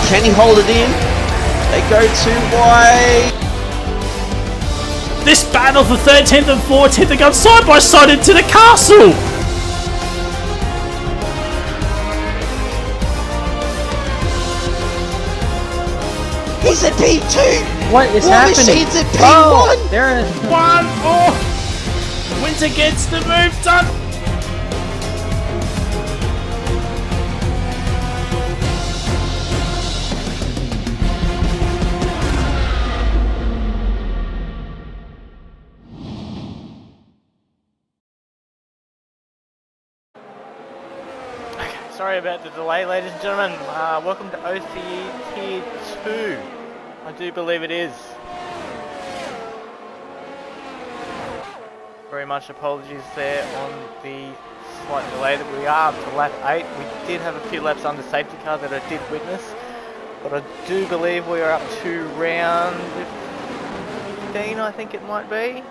Can he hold it in? They go too wide. This battle for 13th and 14th, they go side by side into the castle. He's at P2. What is happening? Machine's at P1. Oh, there is One. Oh, Winter gets the move done. Sorry about the delay, ladies and gentlemen. Welcome to OCE Tier 2. I do believe it is. Very much apologies there on the slight delay that we are up to lap 8. We did have a few laps under safety car that I did witness, but I do believe we are up to round 15, I think it might be.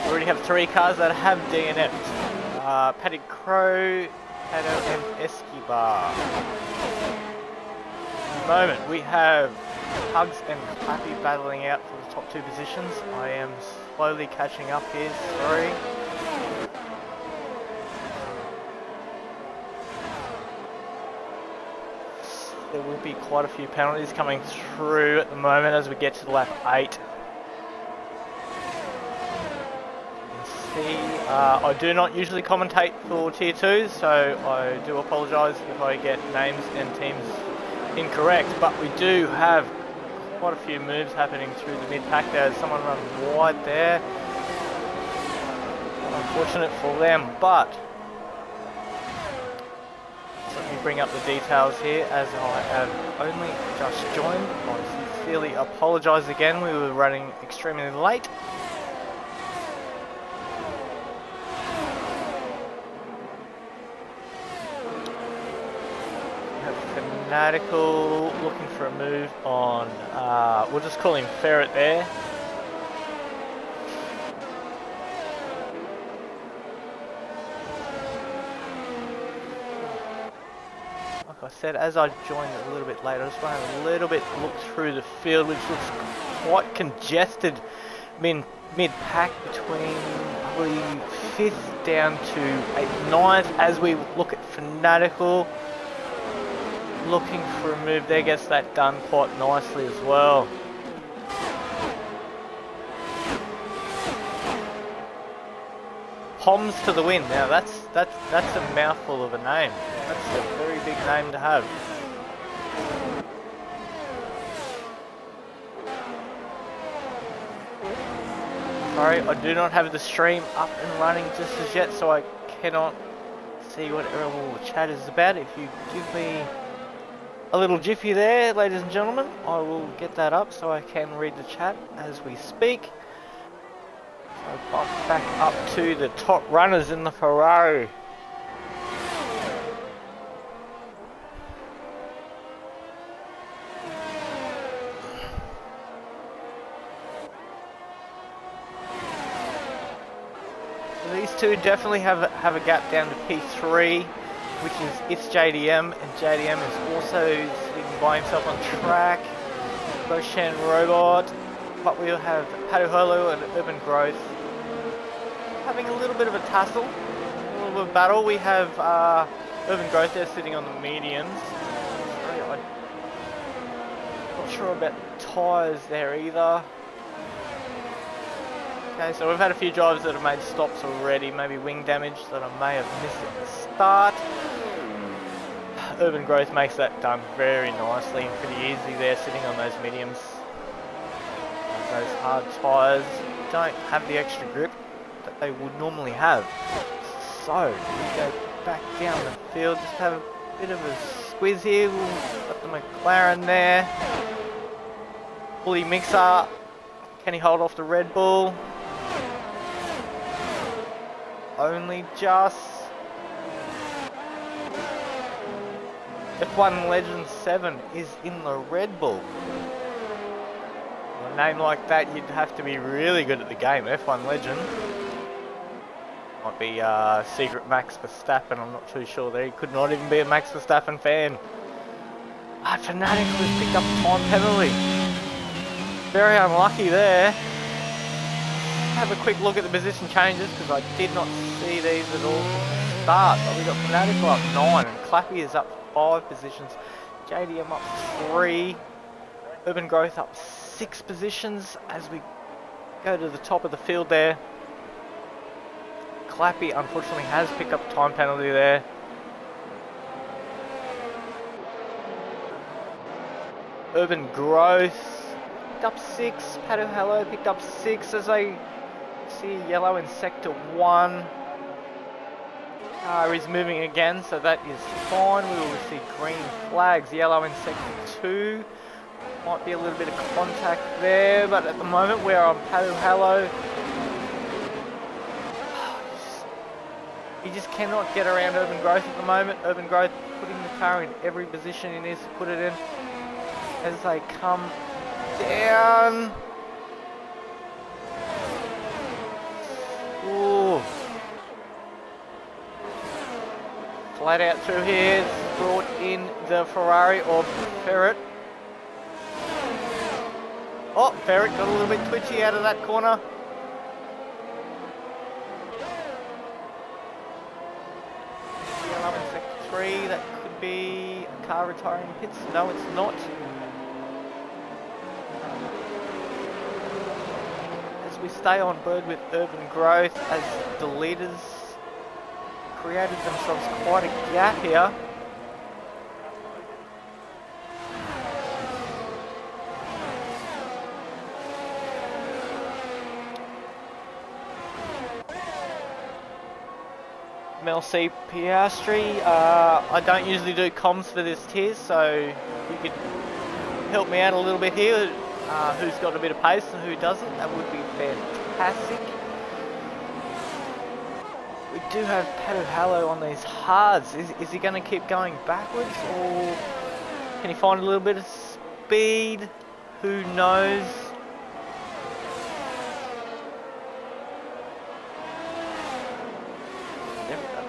We already have 3 cars that have DNF'd. Paddy Crow, Pato and Escobar. At the moment we have Hugs and Clappy battling out for the top 2 positions. I am slowly catching up here, sorry. There will be quite a few penalties coming through at the moment as we get to lap 8. I do not usually commentate for Tier 2, so I do apologise if I get names and teams incorrect, but we do have quite a few moves happening through the mid-pack. There's someone running wide there. Unfortunate for them, but let me bring up the details here as I have only just joined. I sincerely apologise again, we were running extremely late. Fanatical looking for a move on, we'll just call him Ferret there. Like I said, as I joined a little bit later, I just want to have a little bit look through the field, which looks quite congested mid-pack between, I believe, 5th down to 8th, 9th as we look at Fanatical. Looking for a move there, gets that done quite nicely as well. Poms to the win. Now that's a mouthful of a name. That's a very big name to have. Sorry, I do not have the stream up and running just as yet, so I cannot see what all the chat is about. If you give me a little jiffy there, ladies and gentlemen, I will get that up so I can read the chat as we speak. So back up to the top runners in the Ferrari. So these two definitely have a gap down to P3. Which is it's JDM, and JDM is also sitting by himself on track. Roshan Robot, but we'll have Paduholo and Urban Growth having a little bit of a tussle, a little bit of battle. We have Urban Growth there sitting on the mediums. I'm not sure about tyres there either. Okay, so we've had a few drivers that have made stops already, maybe wing damage that I may have missed at the start. Urban Growth makes that done very nicely and pretty easy there, sitting on those mediums. Those hard tyres don't have the extra grip that they would normally have. So, we go back down the field, just have a bit of a squeeze here. We've got the McLaren there. Bully Mixer, can he hold off the Red Bull? Only just. F1 Legend 7 is in the Red Bull. With a name like that, you'd have to be really good at the game. F1 Legend. Might be Secret Max Verstappen, I'm not too sure there. He could not even be a Max Verstappen fan. Fanatic has picked up a time penalty. Very unlucky there. Have a quick look at the position changes because I did not see these at all from the start. But we got Fanatical up 9 and Clappy is up 5 positions. JDM up 3. Urban Growth up 6 positions as we go to the top of the field there. Clappy unfortunately has picked up a time penalty there. Urban Growth picked up 6. Pato Hello picked up 6 as they see yellow in sector 1. Car is moving again, so that is fine. We will see green flags, yellow in sector 2. Might be a little bit of contact there, but at the moment we're on Pato Hello. He just cannot get around Urban Growth at the moment. Urban Growth putting the car in every position he needs to put it in as they come down. Ooh. Flat out through here. Brought in the Ferrari or Ferret. Oh, Ferret got a little bit twitchy out of that corner. Yellow in sector 3. That could be a car retiring pits. No, it's not. We stay on board with Urban Growth as the leaders created themselves quite a gap here. Mel C. Piastri, I don't usually do comms for this tier, so you could help me out a little bit here. Who's got a bit of pace and who doesn't, that would be fantastic. We do have Pato Hello on these hards. Is he going to keep going backwards or can he find a little bit of speed? Who knows?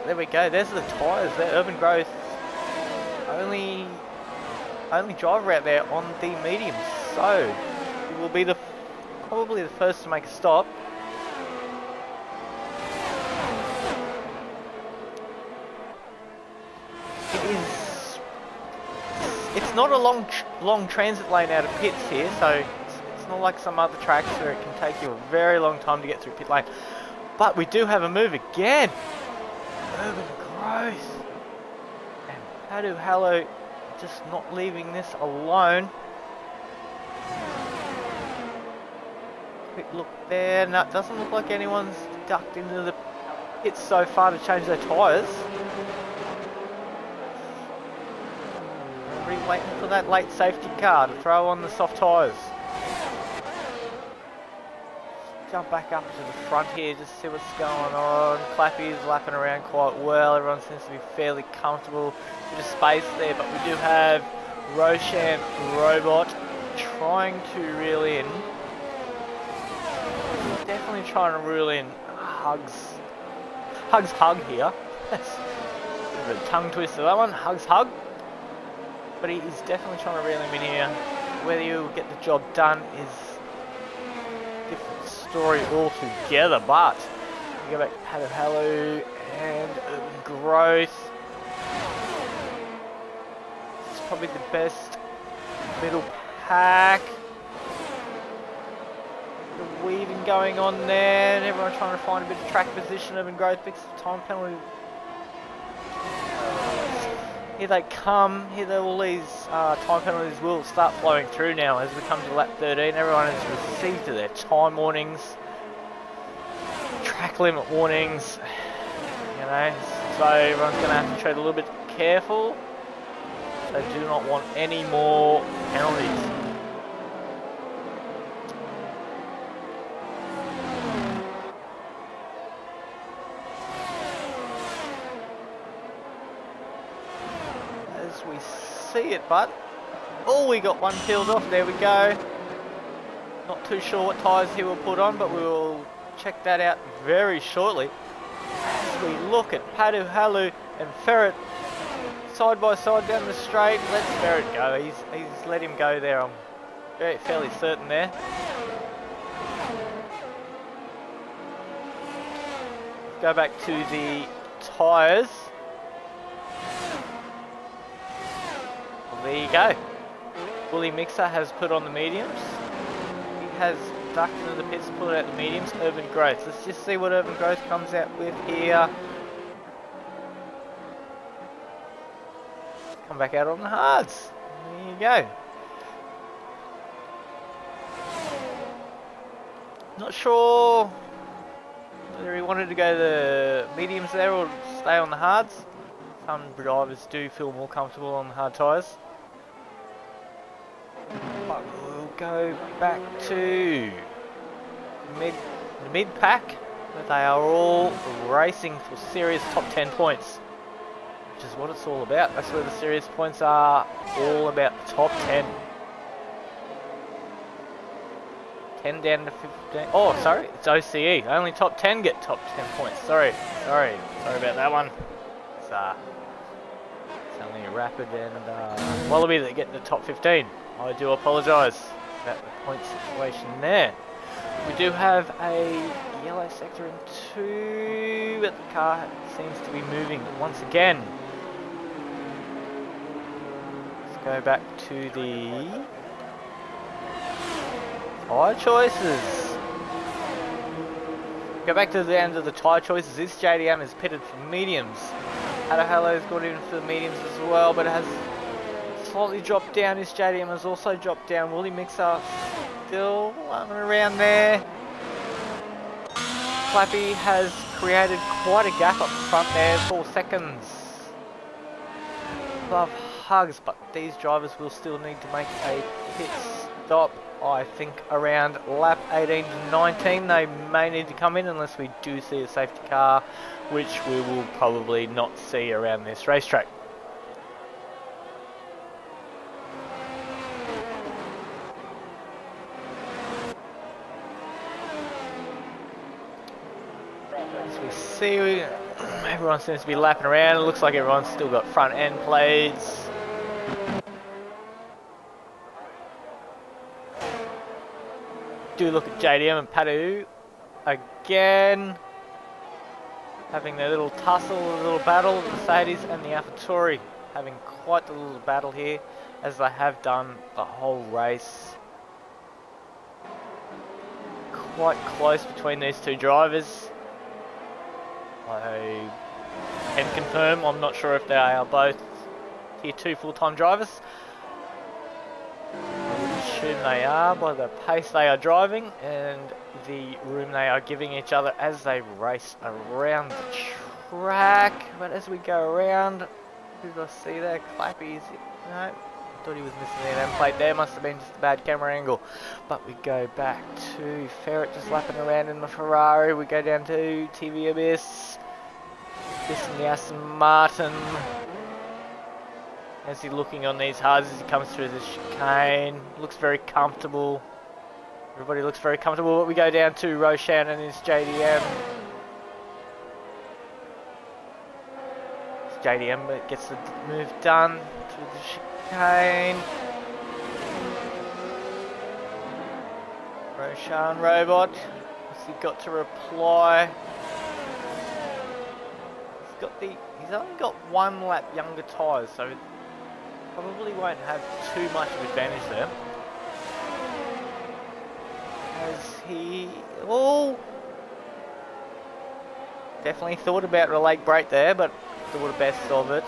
There we go, there's the tyres there. Urban Growth only driver out there on the mediums. So, he will be probably the first to make a stop. It's not a long transit lane out of pits here, so it's not like some other tracks where it can take you a very long time to get through pit lane. But we do have a move again. Urban Growth. And Pato Hello just not leaving this alone. Quick look there. No, it doesn't look like anyone's ducked into the pits so far to change their tyres. We're waiting for that late safety car to throw on the soft tyres. Jump back up to the front here, just see what's going on. Clappy is lapping around quite well. Everyone seems to be fairly comfortable. Bit of space there, but we do have Roshan Robot trying to reel in. Definitely trying to reel in Hugs Hug here. That's a bit of a tongue twister that one. Hugs Hug. But he is definitely trying to reel him in here. Whether you get the job done is a different story altogether, but we go back to Pato Hello and Urban Growth. This is probably the best middle pack. The weaving going on there, and everyone trying to find a bit of track position. Urban Growth picks the time penalty. Here they come. Here all these time penalties will start flowing through now as we come to lap 13. Everyone has received their time warnings, track limit warnings, you know, so everyone's going to have to tread a little bit careful. They do not want any more penalties. We see it, but oh, we got one peeled off. There we go. Not too sure what tyres he will put on, but we will check that out very shortly as we look at Pato Hello and Ferret side by side down the straight. Let Ferret go. He's let him go there. I'm fairly certain there. Go back to the tyres. Well, there you go. Bully Mixer has put on the mediums. He has ducked into the pits, put out the mediums. Urban Growth. Let's just see what Urban Growth comes out with here. Come back out on the hards. There you go. Not sure whether he wanted to go the mediums there or stay on the hards. Some drivers do feel more comfortable on the hard tyres. But we'll go back to the mid pack. But they are all racing for serious top 10 points, which is what it's all about. That's where the serious points are, all about the top 10. 10 down to 15. Oh, sorry, it's OCE. Only top 10 get top 10 points. Sorry about that one. It's only Rapid and Wallaby that get the top 15. I do apologise about the point situation there. We do have a yellow sector in 2, but the car seems to be moving once again. Let's go back to the tyre choices. Go back to the end of the tyre choices. This JDM is pitted for mediums. Halo's got in for the mediums as well, but it has slightly dropped down. This JDM has also dropped down. Woolly Mixer still running around there. Clappy has created quite a gap up front there, 4 seconds above Hugs, but these drivers will still need to make a pit stop. I think around lap 18 to 19 they may need to come in unless we do see a safety car, which we will probably not see around this racetrack. As we see, everyone seems to be lapping around. It looks like everyone's still got front end plates. Do look at JDM and Padu again, having their little tussle, a little battle. The Mercedes and the AlphaTauri having quite the little battle here, as they have done the whole race. Quite close between these two drivers. I can confirm, I'm not sure if they are both Tier 2 full-time drivers. I assume they are by the pace they are driving and the room they are giving each other as they race around the track. But as we go around, who do I see there? Clappy, is it? No, I thought he was missing the name plate there. Must have been just a bad camera angle. But we go back to Ferret just lapping around in the Ferrari. We go down to TV Abyss. This and the Aston Martin. As he's looking on these hards as he comes through the chicane. Looks very comfortable. Everybody looks very comfortable. But we go down to Roshan and his JDM. It's JDM, but gets the move done through the chicane. Roshan Robot. What's he got to reply? He's only got 1 lap younger tyres, so probably won't have too much of advantage there. As he definitely thought about a late break there, but thought the best of it.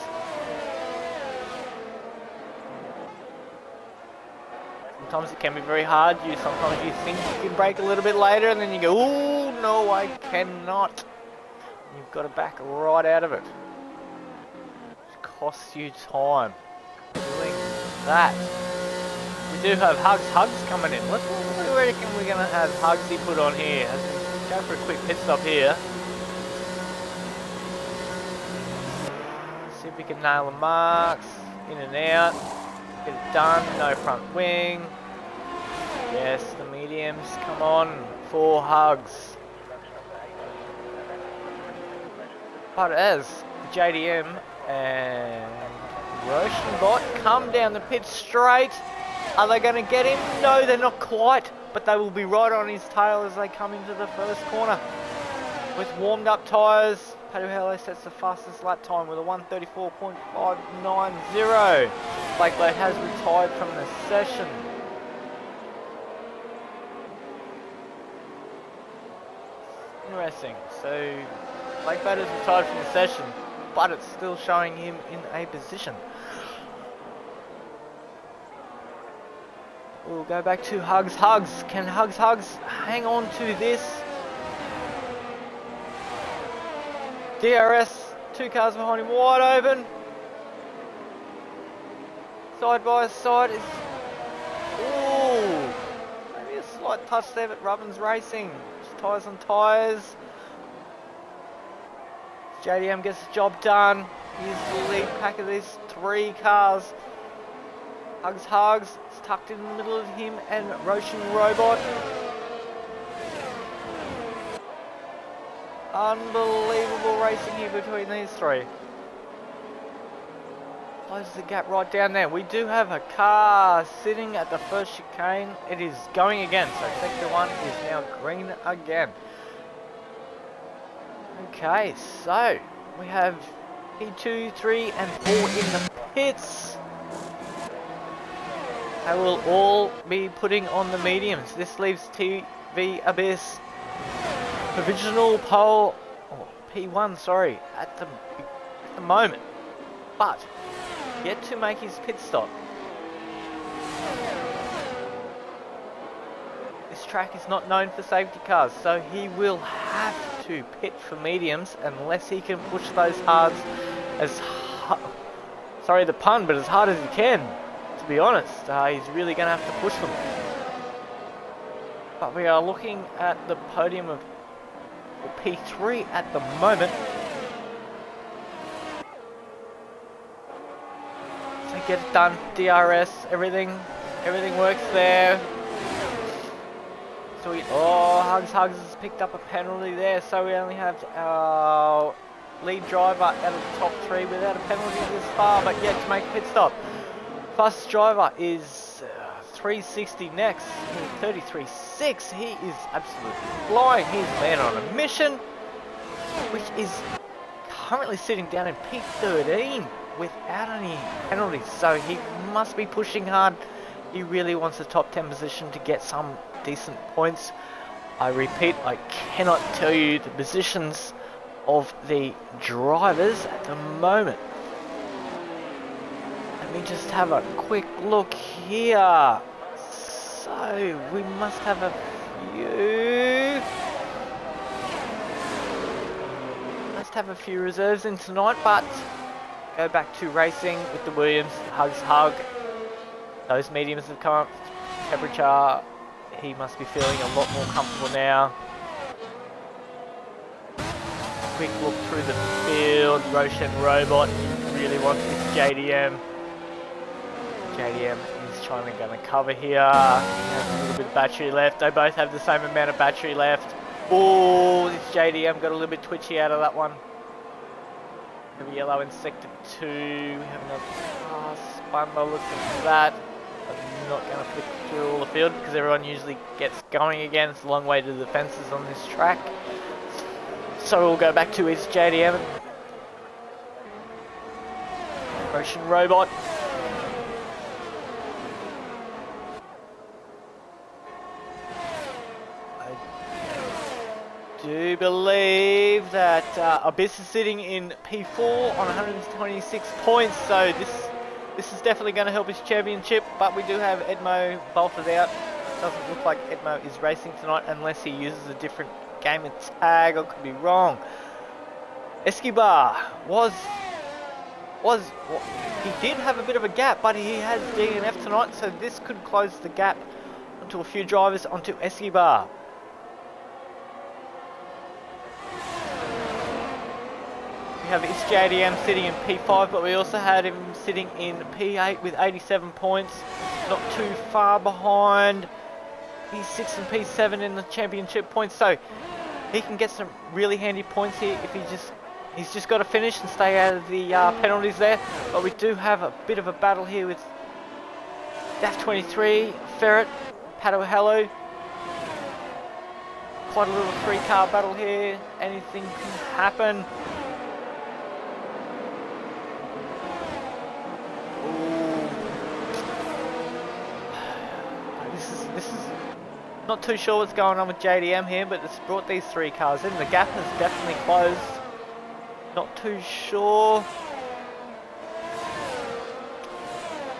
Sometimes it can be very hard. Sometimes you think you can brake a little bit later, and then you go, "Oh no, I cannot." You've got to back right out of it. It costs you time doing that. We do have Hugs coming in. What do we reckon we're going to have Hugsy put on here? Let's go for a quick pit stop here. See if we can nail the marks. In and out. Get it done. No front wing. Yes, the mediums. Come on. 4 Hugs. But as JDM and Roshenbot come down the pit straight. Are they going to get him? No, they're not quite, but they will be right on his tail as they come into the first corner. With warmed up tyres, Paduhelo sets the fastest lap time with a 1:34.590. Blake Lowe has retired from the session. Interesting. So Blake Lowe has retired from the session, but it's still showing him in a position. We'll go back to Hugs. Can Hugs hang on to this? DRS, 2 cars behind him, wide open. Side by side is... Ooh! Maybe a slight touch there, but Rubbin's racing. Just tyres on tyres. JDM gets the job done. He's the lead pack of these 3 cars. Hugs is tucked in the middle of him and Roshan Robot. Unbelievable racing here between these 3. Closes the gap right down there. We do have a car sitting at the first chicane. It is going again, so sector 1 is now green again. Okay, so we have P2, 3 and 4 in the pits. They will all be putting on the mediums. This leaves TV Abyss provisional pole, or P1, sorry, at the moment, but yet to make his pit stop. This track is not known for safety cars, so he will have to pit for mediums unless he can push those hards as sorry the pun, but as hard as he can. To be honest, he's really going to have to push them. But we are looking at the podium of P3 at the moment. So get it done. DRS, everything works there. So Hugs has picked up a penalty there, so we only have our lead driver out of the top 3 without a penalty this far, but yet to make a pit stop. Fastest driver is 360 next, 33.6. He is absolutely flying. He's a man on a mission, which is currently sitting down in P13 without any penalties. So he must be pushing hard. He really wants a top 10 position to get some decent points. I repeat, I cannot tell you the positions of the drivers at the moment. Let me just have a quick look here. So we must have a few reserves in tonight, but go back to racing with the Williams. Hug. Those mediums have come up. Temperature, he must be feeling a lot more comfortable now. Quick look through the field. Roshan Robot, he really wants this JDM. JDM is trying to cover here. He has a little bit of battery left. They both have the same amount of battery left. Oh, this JDM got a little bit twitchy out of that one. We have a yellow in sector 2. We have another car spun by looks at that. I'm not going to flick through all the field because everyone usually gets going again. It's a long way to the fences on this track. So we'll go back to his JDM. Roshan Robot. I do believe that Abyss is sitting in P4 on 126 points, so this is definitely going to help his championship, but we do have Edmo bolted out. Doesn't look like Edmo is racing tonight unless he uses a different game and tag. I could be wrong. Escobar he did have a bit of a gap, but he has DNF tonight, so this could close the gap onto a few drivers onto Escobar. We have JDM sitting in P5, but we also had him sitting in P8 with 87 points, not too far behind P6 and P7 in the championship points, so he can get some really handy points here if he just He's just got to finish and stay out of the penalties there. But we do have a bit of a battle here with DAF23, Ferret, Pato Hello. Quite a little 3-car battle here. Anything can happen. Ooh. This is not too sure what's going on with JDM here, but it's brought these 3 cars in. The gap has definitely closed. Not too sure.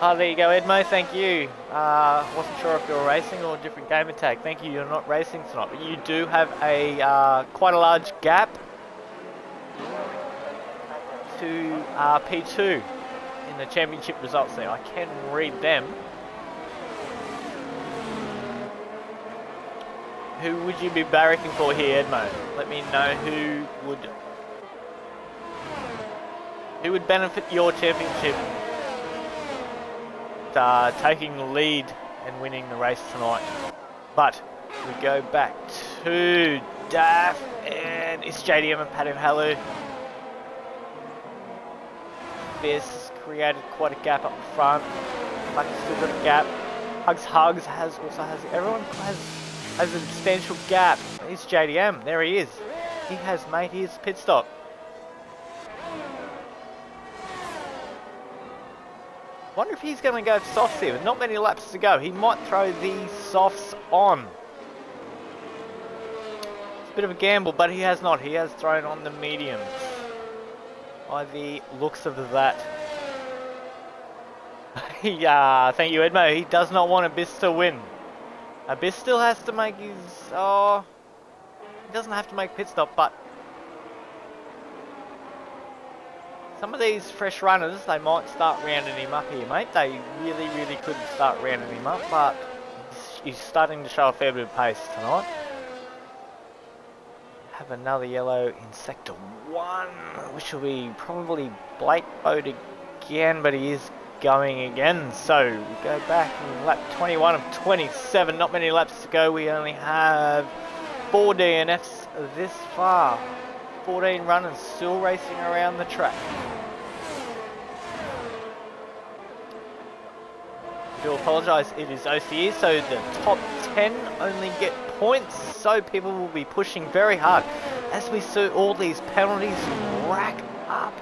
Oh, there you go, Edmo, thank you. Wasn't sure if you were racing or a different gamer tag. Thank you, you're not racing tonight, but you do have a quite a large gap to P2 in the championship results there. I can read them. Who would you be barracking for here, Edmo? Let me know who would benefit your championship. Taking the lead and winning the race tonight. But we go back to DAF and it's JDM and Pato Hello. This created quite a gap up the front. But it's still got a gap. Hugs everyone has a substantial gap. It's JDM, there he is. He has made his pit stop. Wonder if he's going to go for softs here with not many laps to go. He might throw the softs on. It's a bit of a gamble, but he has not. He has thrown on the mediums. By the looks of that. Thank you, Edmo. He does not want Abyss to win. Abyss still has to make his... Oh, he doesn't have to make pit stop, but... Some of these fresh runners, they might start rounding him up here, mate. They really couldn't start rounding him up, but he's starting to show a fair bit of pace tonight. Have another yellow in Sector 1, which will be probably Blake Boat again, but he is going again. So we go back in lap 21 of 27, not many laps to go. We only have 4 DNFs this far. 14 runners still racing around the track. I do apologise, it is OCE, so the top 10 only get points, so people will be pushing very hard as we see all these penalties rack up.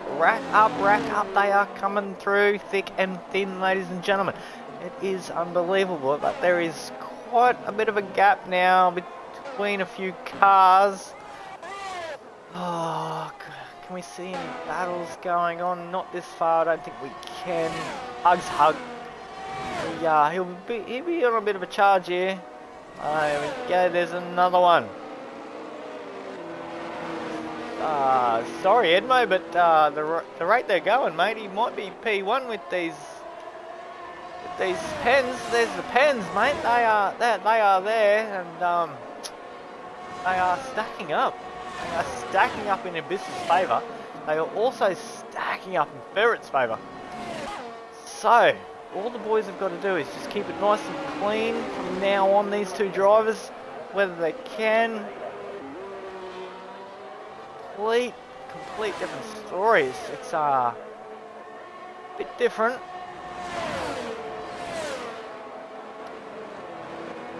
They are coming through thick and thin, ladies and gentlemen. It is unbelievable, but there is quite a bit of a gap now between a few cars. Oh, can we see any battles going on? Not this far, I don't think we can. Hug. Yeah, he'll be on a bit of a charge here. There we go, there's another one. Sorry Edmo, but the rate they're going, mate, he might be P1 with these pens. There's the pens, mate. They are there, and they are stacking up. They are stacking up in Abyss's favour. They are also stacking up in Ferret's favour. So, all the boys have got to do is just keep it nice and clean from now on, these two drivers, whether they can. Complete different stories. It's a bit different.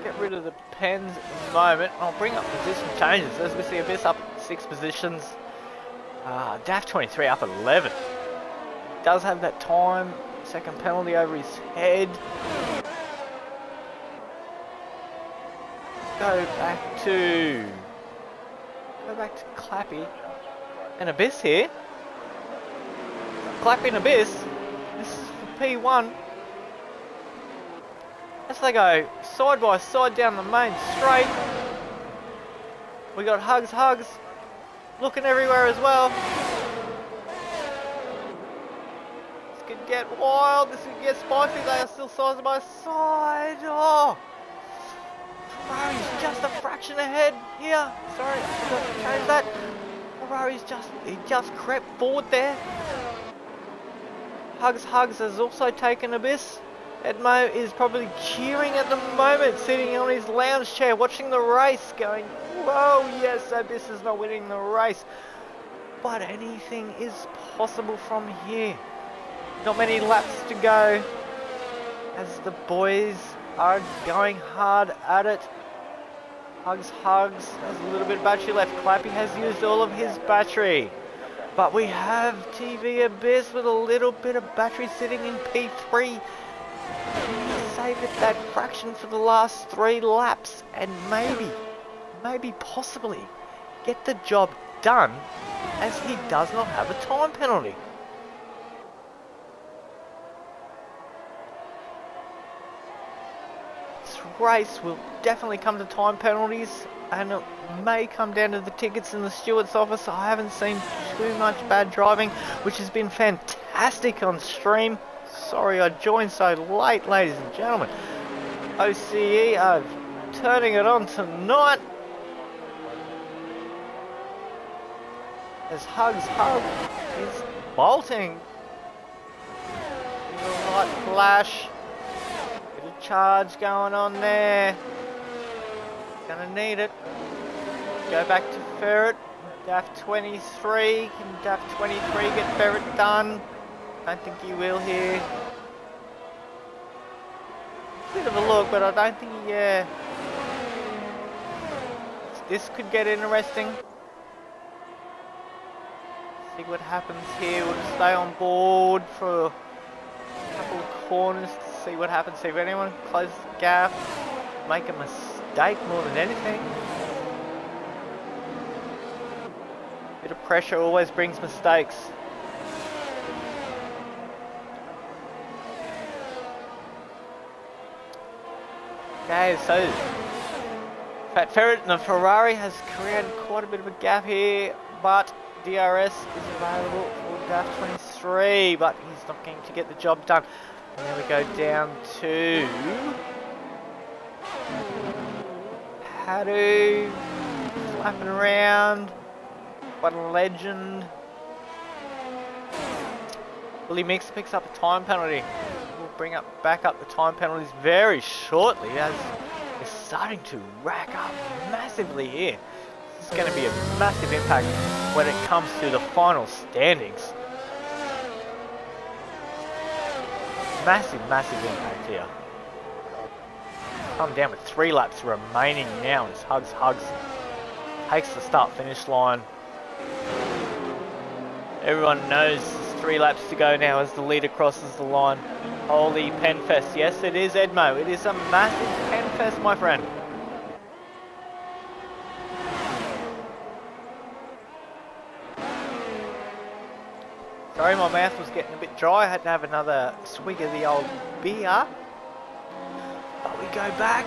Get rid of the pens at the moment. I'll bring up position changes as we see Abyss up at 6 positions. DAF23 up at 11. He does have that time. Second penalty over his head. Go back to Clappy and Abyss here. Clappy and Abyss. This is for P1. As they go side by side down the main straight. We got Hugs looking everywhere as well. This could get wild, this could get spicy. They are still side by side. Oh, Ferrari's just a fraction ahead here. Sorry, I forgot to change that. Ferrari's just crept forward there. Hugs has also taken Abyss. Edmo is probably cheering at the moment, sitting on his lounge chair, watching the race, going, whoa, yes, Abyss is not winning the race. but anything is possible from here. Not many laps to go as the boys are going hard at it. Hugs has a little bit of battery left. Clappy has used all of his battery. But we have TV Abyss with a little bit of battery sitting in P3. Can he save it that fraction for the last 3 laps and maybe possibly get the job done as he does not have a time penalty? This race will definitely come to time penalties, and it may come down to the tickets in the steward's office. I haven't seen too much bad driving, which has been fantastic on stream. Sorry I joined so late, ladies and gentlemen. OCE are turning it on tonight. As Hug is bolting. Little light flash. Bit of charge going on there. Gonna need it. Go back to Ferret. DAF 23. Can DAF 23 get Ferret done? Don't think he will here. Bit of a look, but I don't think he, this could get interesting. See what happens here. We'll just stay on board for a couple of corners to see what happens. See if anyone closes the gap. Make a mistake more than anything. Bit of pressure always brings mistakes. Okay, so Fat Ferret and the Ferrari has created quite a bit of a gap here, but DRS is available for DAF 23, but he's not going to get the job done. And then we go down to Padu, flapping around. What a legend. Willie Mix picks up a time penalty. We'll bring back up the time penalties very shortly as it's starting to rack up massively here. This is going to be a massive impact when it comes to the final standings. Massive impact here. Come down with 3 laps remaining now as Hugs takes the start-finish line. Everyone knows there's 3 laps to go now as the leader crosses the line. Holy Penfest. Yes, it is, Edmo. It is a massive Penfest, my friend. Sorry, my mouth was getting a bit dry. I had to have another swig of the old beer. But we go back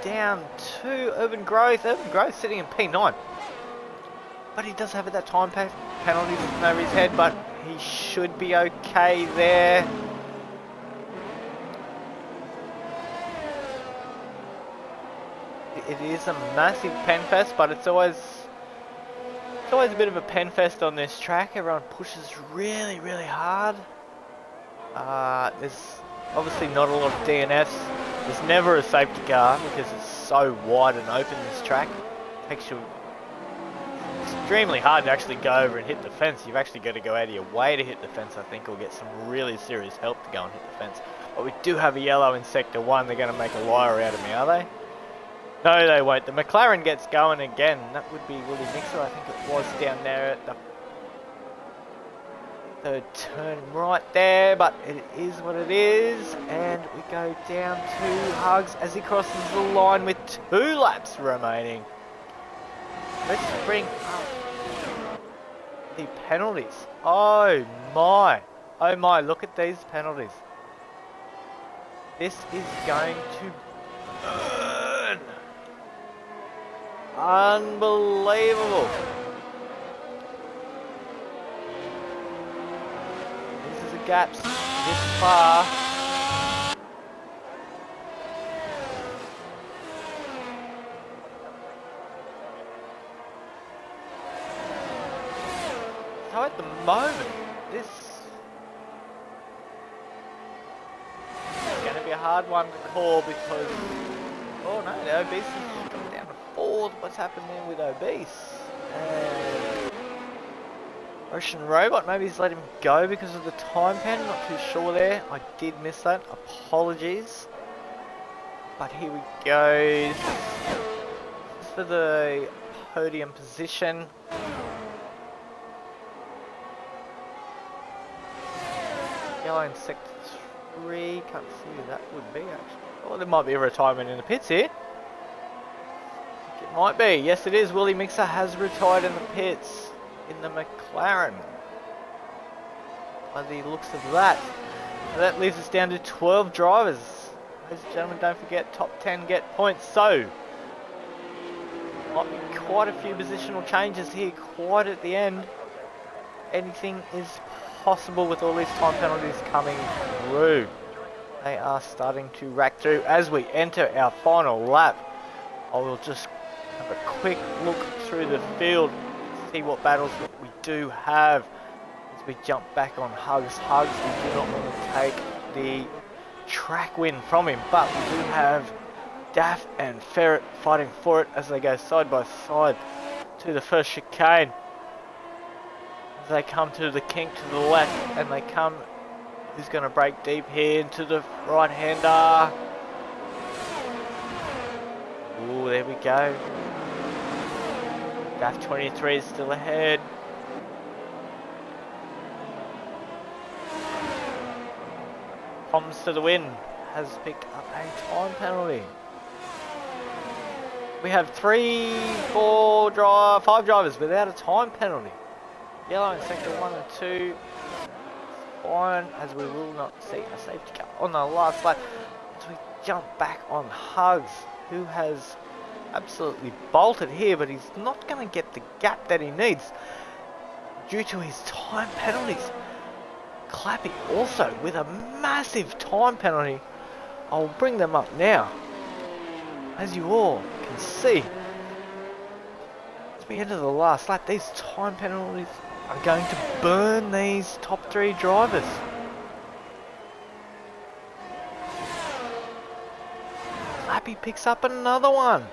down to Urban Growth. Urban Growth sitting in P9. But he does have that time penalty over his head, but he should be okay there. It is a massive Penfest, but it's always a bit of a Penfest on this track. Everyone pushes really hard. There's obviously not a lot of DNFs. There's never a safety car because it's so wide and open, this track. It takes you extremely hard to actually go over and hit the fence. You've actually got to go out of your way to hit the fence, I think, or get some really serious help to go and hit the fence. But we do have a yellow in Sector 1. They're going to make a liar out of me, are they? No, they won't. The McLaren gets going again. That would be Willie Mixer, I think it was, down there at the third turn right there. But it is what it is. And we go down to Hugs as he crosses the line with 2 laps remaining. Let's bring up the penalties. Oh my. Oh my, look at these penalties. This is going to burn. Unbelievable. This is a gap this far. So at the moment, this is going to be a hard one to call because, oh no, the obese has come down to 4th. What's happened there with obese? And Ocean Robot, maybe he's let him go because of the time pen, not too sure there. I did miss that, apologies. But here we go. This is for the podium position. Yellow in sector 3, can't see who that would be actually. Oh, there might be a retirement in the pits here. I think it might be, yes it is. Willie Mixer has retired in the pits. In the McLaren, by the looks of that. So that leaves us down to 12 drivers. Ladies and gentlemen, don't forget, top 10 get points. So, might be quite a few positional changes here, quite at the end. Anything is possible with all these time penalties coming through. They are starting to rack through as we enter our final lap. I will just have a quick look through the field, see what battles we do have as we jump back on Hugs. Hugs, we do not want to take the track win from him, but we do have Daff and Ferret fighting for it as they go side by side to the first chicane. As they come to the kink to the left, and they come, who's going to break deep here into the right hander. Ooh, there we go. Daff 23 is still ahead. Poms to the win has picked up a time penalty. We have 5 drivers without a time penalty. Yellow in sector 1 and 2. Fine, as we will not see a safety car on the last lap. As we jump back on Hugs, who has absolutely bolted here, but he's not going to get the gap that he needs due to his time penalties. Clappy also with a massive time penalty. I'll bring them up now, as you all can see. As we enter the last lap, these time penalties are going to burn these top 3 drivers. Clappy picks up another one.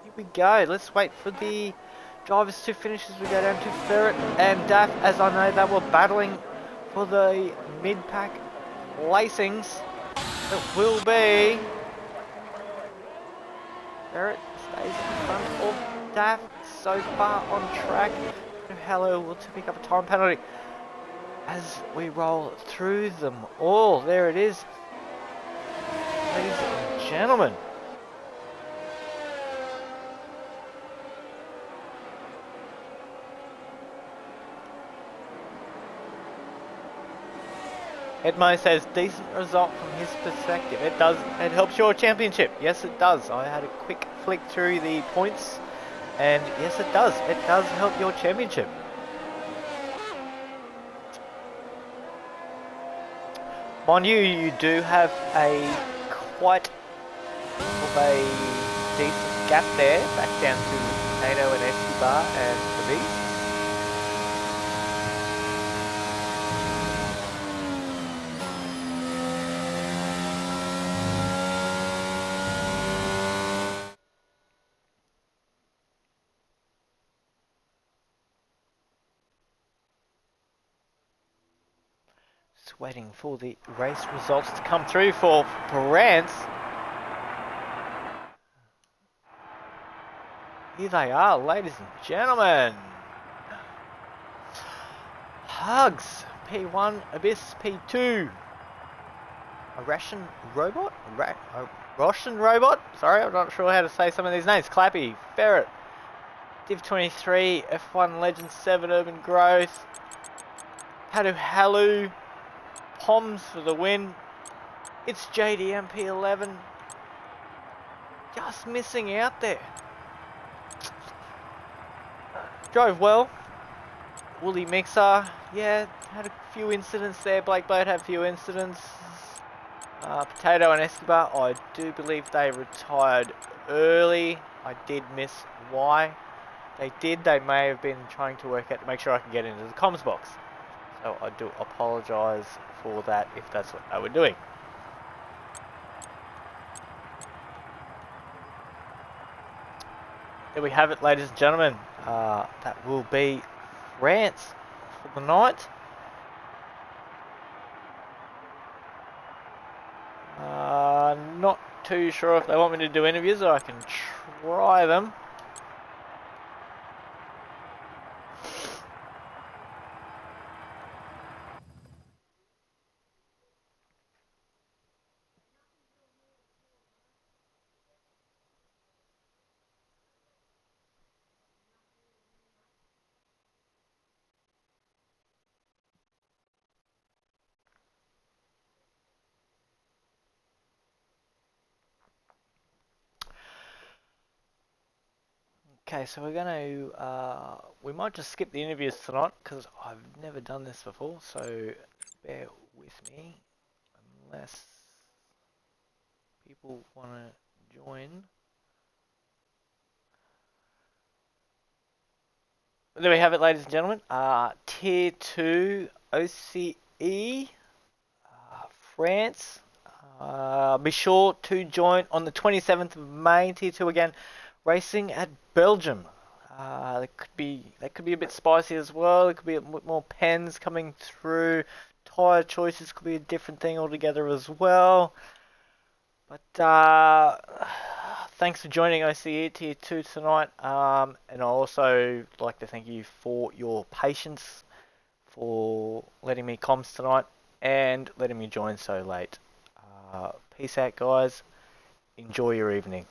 Here we go. Let's wait for the drivers to finish as we go down to Ferret and Daff. As I know, they were battling for the mid-pack placings. It will be Ferret stays in front of Daff so far on track. Hello will to pick up a time penalty as we roll through them all. There it is, ladies and gentlemen. Edmo says decent result from his perspective. It does. It helps your championship. Yes, it does. I had a quick flick through the points, and yes, it does. It does help your championship. Mind you, you do have a quite of a decent gap there, back down to Nato and Escobar and the Beast. Waiting for the race results to come through for France. Here they are, ladies and gentlemen. Hugs, P1, Abyss, P2. A Russian robot? A Russian robot? Sorry, I'm not sure how to say some of these names. Clappy, Ferret, Div 23, F1 Legend 7 Urban Growth, Hadu Halu, Poms for the win. It's JDM P11. Just missing out there. Drove well. Woolly Mixer, yeah, had a few incidents there. Blake Blade had a few incidents. Potato and Escobar, I do believe they retired early. I did miss why they did. They may have been trying to work out to make sure I can get into the comms box. So I do apologise for that if that's what they were doing. There we have it, ladies and gentlemen. that will be France for the night. Not too sure if they want me to do interviews, or I can try them. Okay, so we're going to, we might just skip the interviews tonight because I've never done this before, so bear with me unless people want to join. There we have it, ladies and gentlemen. Tier 2 OCE, France. Be sure to join on the 27th of May, Tier 2 again, racing at Belgium. That could be a bit spicy as well. There could be a bit more pens coming through. Tyre choices could be a different thing altogether as well. But thanks for joining OCE Tier 2 tonight. And I also like to thank you for your patience, for letting me comms tonight, and letting me join so late. Peace out, guys. Enjoy your evening.